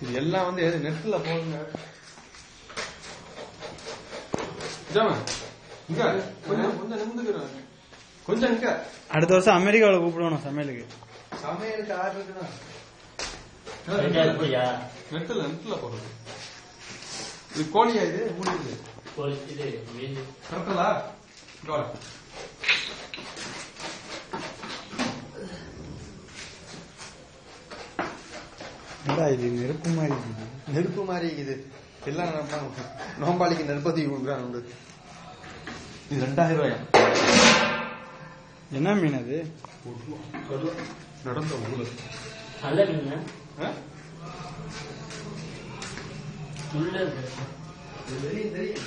இது எல்லாம் வந்து நெட்ல போடுங்க. இங்க கொஞ்சம் கொஞ்சம் நிமிந்துக்கிறேன். கொஞ்சம் இங்க. அடுத்த வருஷம் அமெரிக்காவில் கூப்பிடுவோம் சமையலுக்கு. சமையலுக்கு ஆர்டர் இருக்குன்னா நெட்ல போடுறது. இது கோழியா? இது மூடிது கரெக்டா? இது நெருப்பு மாதிரி நெருப்பு மாதிரி இருக்குது. எல்லாம் நோம்பாளிக்கு நெருப்பத்தி கொடுக்குறாங்க. இது 2000 ரூபாயா? என்ன மீன் அது? நடந்த ஊழல் நல்ல மீன். தெரியும் தெரியும்.